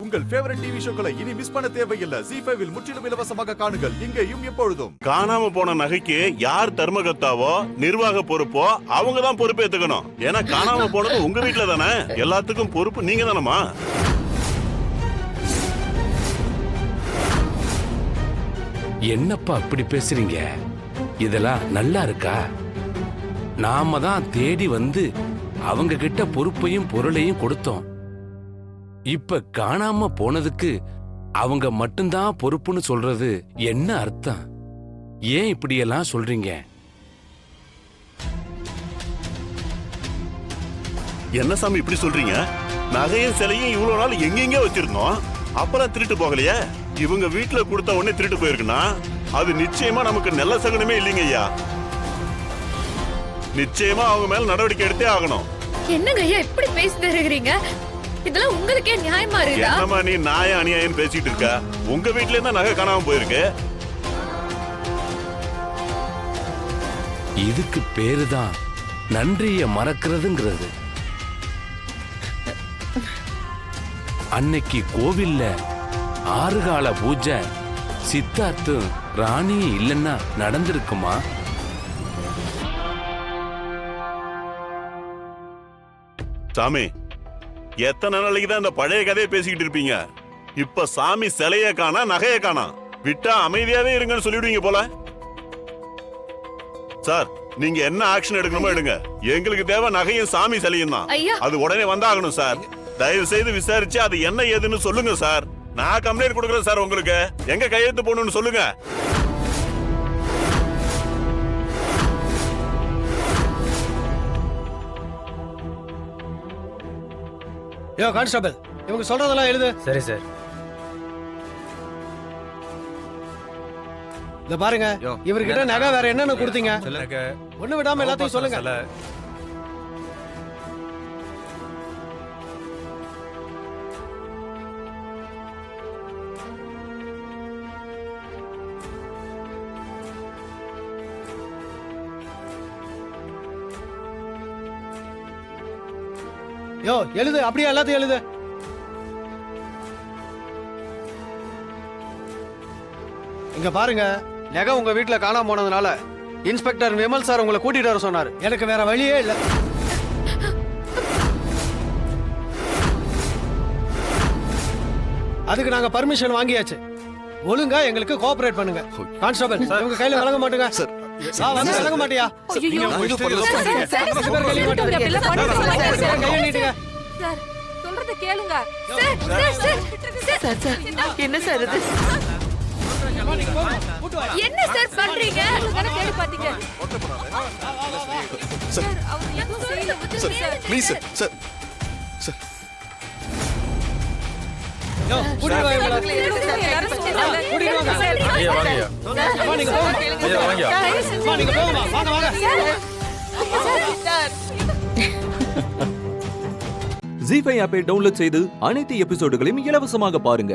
உங்கள் favourite TV ஷோக்களை இனி miss பண்ண தேவையில்லை. ZEE5 இல் முற்றிலும் இலவசமாக காணுங்கள், இங்கேயும் எப்பொழுதும். காணாம போன நகைக்கு யார் தர்மகர்த்தாவோ நிர்வாக பொறுப்போ அவங்க தான் பொறுப்பேத்துக்கணும். ஏன்னா காணாம போனது உங்க வீட்டுல தானே, எல்லாத்துக்கும் பொறுப்பு நீங்க தானமா. என்னப்பா அப்படி பேசுறீங்க? இதெல்லாம் நல்லா இருக்கா? நாம தான் தேடி வந்து அவங்க கிட்ட பொறுப்பையும் பொருளையும் கொடுத்தோம். இப்ப காணாம போனதுக்கு அவங்க மட்டும்தான் பொறுப்புன்னு சொல்றது என்ன அர்த்தம்? ஏன் இப்படியெல்லாம் சொல்றீங்க? என்ன சாமி இப்படி சொல்றீங்க? நகையும் சிலையும் இவ்வளவு நாள் எங்கெங்க வச்சிருந்தோம், அப்புறம் திருட்டு போகலையே. இவங்க வீட்டுல கொடுத்த உடனே திருட்டு போயிருக்குன்னா அது நிச்சயமா நமக்கு நல்ல சகுனமே இல்லைங்க ஐயா. நிச்சயமா அவங்க மேல நடவடிக்கை எடுத்தே ஆகணும். என்னங்க ஐயா இப்படி பேசிட்டு இருக்கீங்க? இதெல்லாம் உங்களுக்கே நியாயமா இருக்குதா? என்னமா நீ நியாயம் அநியாயம் பேசிட்டு இருக்க? உங்க வீட்டுல இருந்தா நகை காணாம போயிருக்கு. இதுக்கு பேருதான் நன்றிய மறக்கிறதுங்கிறது. அன்னைக்கு கோவில்ல 6 கால பூஜை சித்தார்த்தும் ராணியும் இல்லைன்னா நடந்திருக்குமா? சாமி, எத்தனை நாளைக்கு தான் இந்த பழைய கதையை பேசிக்கிட்டு இருப்பீங்க? இப்ப சாமி சிலைய காணா, நகைய காணா, விட்டா அமைதியாவே இருங்கன்னு சொல்லிடுவீங்க போல. சார், நீங்க என்ன ஆக்ஷன் எடுக்கணுமோ எடுங்க. எங்களுக்கு தேவை நகையும் சாமி சிலையும் தான். அது உடனே வந்தாகணும் சார். தயவு செய்து விசாரிச்சு அது என்ன ஏதுன்னு சொல்லுங்க சார். நான் கம்ப்ளைண்ட் கொடுக்குறேன் சார். உங்களுக்கு எங்க கையெழுத்து போடணும்னு சொல்லுங்க. யோ கான்ஸ்டபிள், இவங்க சொல்றதெல்லாம் எழுது. சரி சார். இத பாருங்க, இவர்கிட்ட நகை வேற என்னன்னு கொடுத்தீங்க? ஒண்ணு விடாம எல்லாத்தையும் சொல்லுங்க. யோ எழுது, அப்படியே எல்லாத்தையும் எழுது. இங்க பாருங்க, நகை உங்க வீட்டுல காணாம போனதுனால இன்ஸ்பெக்டர் விமல் சார் உங்களை கூட்டிட்டு வர சொன்னாரு. எனக்கு வேற வழியே இல்ல. அதுக்கு நாங்க பர்மிஷன் வாங்கியாச்சு. ஒழுங்கா எங்களுக்கு கோஆபரேட் பண்ணுங்க. கான்ஸ்டபிள், உங்க கையில வழங்க மாட்டேங்க சார். வந்து வழங்க மாட்டியா? சொல்றத கேளுங்க. என்ன சார் இது? என்ன சார் பண்றீங்க? தேடி பாத்தீங்க சார். அவர் எதுவும் செய்யல. Please sir. யோ கூட்டி வாங்க. கூட்டி வாங்க. ஐயா வாங்கயா. நீங்க போங்க. ஐயா வாங்கயா. நீங்க போங்க. வாங்க வாங்க. ZEE5 ஆப்பை டவுன்லோட் செய்து அனைத்து எபிசோடுகளையும் இலவசமாக பாருங்க.